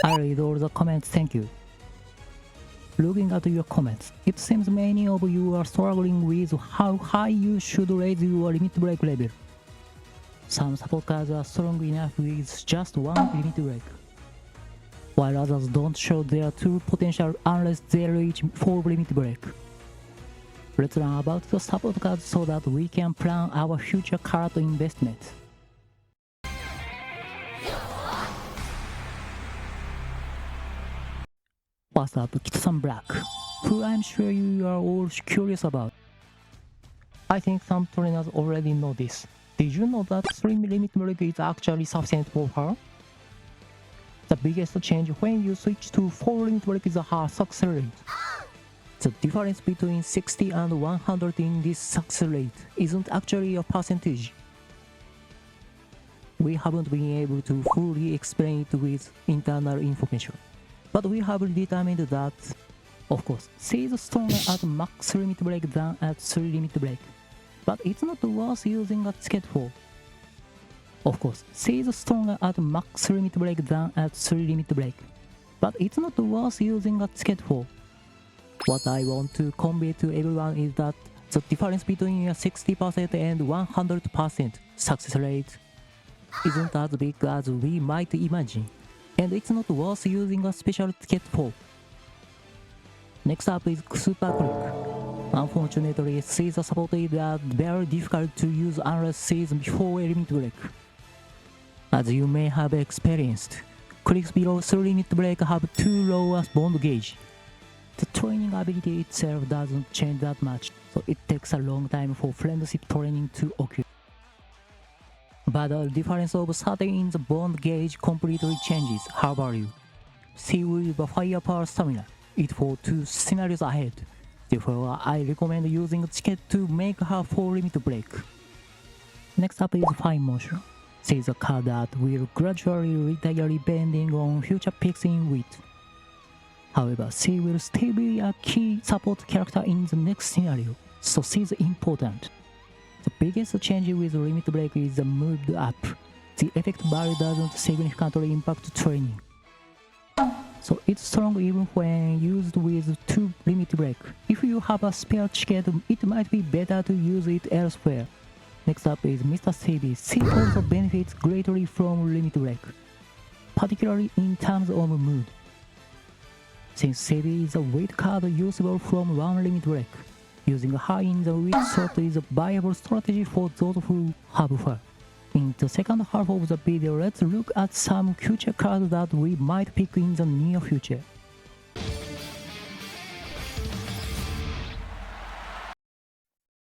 I read all the comments, thank you. Looking at your comments, it seems many of you are struggling with how high you should raise your limit break level. Some support cards are strong enough with just one limit break, while others don't show their true potential unless they reach 4 limit break. Let's learn about the support cards so that we can plan our future card investment. First up, Kitasan Black, who I'm sure you are all curious about. I think some trainers already know this. Did you know that 3 limit break is actually sufficient for her? The biggest change when you switch to 4 limit break is her success rate. The difference between 60 and 100 in this success rate isn't actually a percentage. We haven't been able to fully explain it with internal information, but we have determined that, of course, C is stronger at max limit break than at 3 limit break, but it's not worth using a ticket for. Of course, C is stronger at max limit break than at 3 limit break, but it's not worth using a ticket for. What I want to convey to everyone is that the difference between a 60% and 100% success rate isn't as big as we might imagine, and it's not worth using a special ticket for. Next up is Super Quick. Unfortunately, C's support is very difficult to use unless C's before a limit break. As you may have experienced, clicks below 3 limit break have too low a bond gauge. The training ability itself doesn't change that much, so it takes a long time for friendship training to occur. But the difference of 30 in the bond gauge completely changes her value. C with the firepower stamina, it for 2 scenarios ahead. Therefore, I recommend using ticket to make her 4 limit break. Next up is Fine Motion. C is a card that will gradually retire depending on future picks in width. However, C will still be a key support character in the next scenario, so C is important. The biggest change with limit break is the moved up. The effect value doesn't significantly impact training, so it's strong even when used with 2 limit break. If you have a spare ticket, it might be better to use it elsewhere. Next up is Mr. CB. C also benefits greatly from limit break, particularly in terms of mood. Since CB is a weight card usable from 1 limit break, using her in the weight slot is a viable strategy for those who have her. In the second half of the video, let's look at some future cards that we might pick in the near future.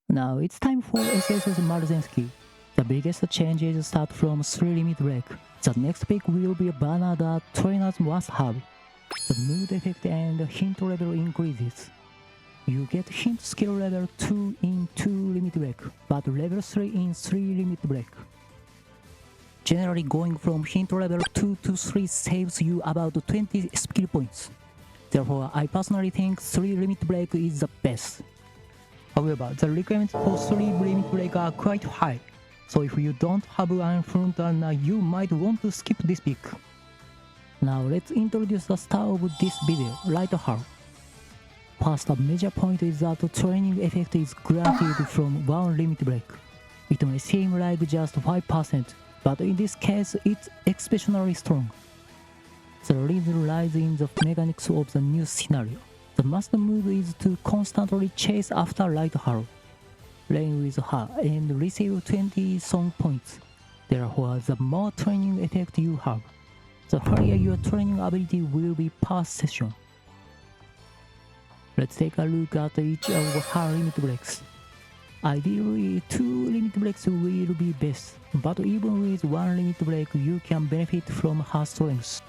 Now it's time for SSR Marinski. The biggest changes start from 3 limit break. The next pick will be a banner that trainers must have. The mood effect and hint level increases. You get hint skill level 2 in 2 limit break, but level 3 in 3 limit break. Generally, going from hint level 2 to 3 saves you about 20 skill points. Therefore, I personally think 3 limit break is the best. However, the requirements for 3 limit break are quite high, so if you don't have an front runner, you might want to skip this pick. Now let's introduce the star of this video, Light Harrow. First, a major point is that the training effect is granted from 1 limit break. It may seem like just 5%, but in this case it's exceptionally strong. The reason lies in the mechanics of the new scenario. The must move is to constantly chase after Light Harrow, playing with her and receive 20 song points. Therefore, the more training effect you have, the higher your training ability will be per session. Let's take a look at each of her limit breaks. Ideally, 2 limit breaks will be best, but even with 1 limit break you can benefit from her strengths.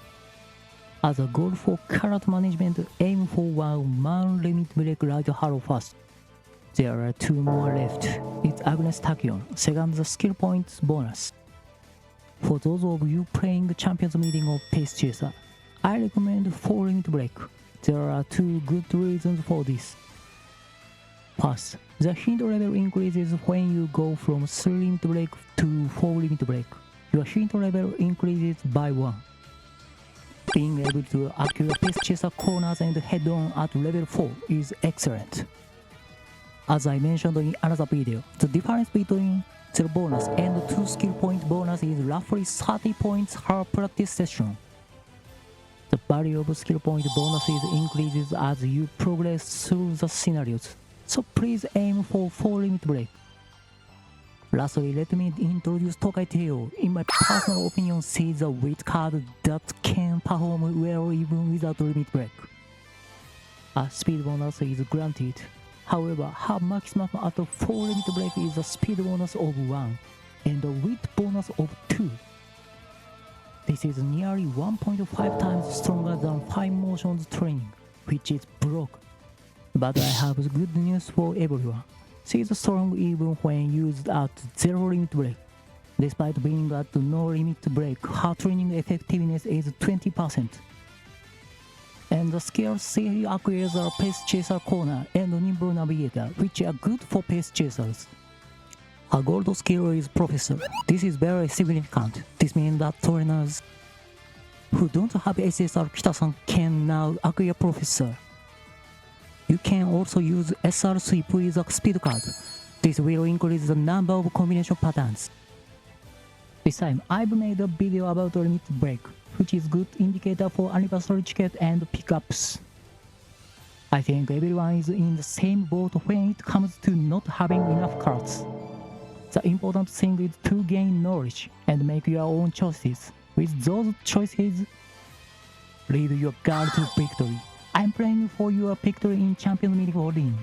As a goal for card management, aim for 1 limit break Light Harrow first. There are 2 more left. It's Agnes Tachyon, second skill points bonus. For those of you playing Champions Meeting of Pace Chaser, I recommend 4 limit break. There are 2 good reasons for this. First, the hint level increases when you go from 3 limit break to 4 limit break. Your hint level increases by 1. Being able to accurate pace chaser corners and head-on at level 4 is excellent. As I mentioned in another video, the difference between 0 bonus and 2 skill point bonus is roughly 30 points per practice session. The value of skill point bonuses increases as you progress through the scenarios, so please aim for 4 limit break. Lastly, let me introduce Tokai Teio. In my personal opinion, she is a weight card that can perform well even without limit break. A speed bonus is granted. However, her maximum at 4 limit break is a speed bonus of 1 and a weight bonus of 2. This is nearly 1.5 times stronger than 5 motions training, which is broke. But I have good news for everyone. She is strong even when used at 0 limit break. Despite being at no limit break, her training effectiveness is 20%. And the skills she acquires are Pace Chaser Corner and Nimble Navigator, which are good for Pace Chasers. Her gold skill is Professor. This is very significant. This means that trainers who don't have SSR Kitasan can now acquire Professor. You can also use SR Sweep with a speed card. This will increase the number of combination patterns. This time, I've made a video about limit break, which is good indicator for Anniversary Ticket and pickups. I think everyone is in the same boat when it comes to not having enough cards. The important thing is to gain knowledge and make your own choices. With those choices, lead your guard to victory. I'm praying for your victory in Champions League 14.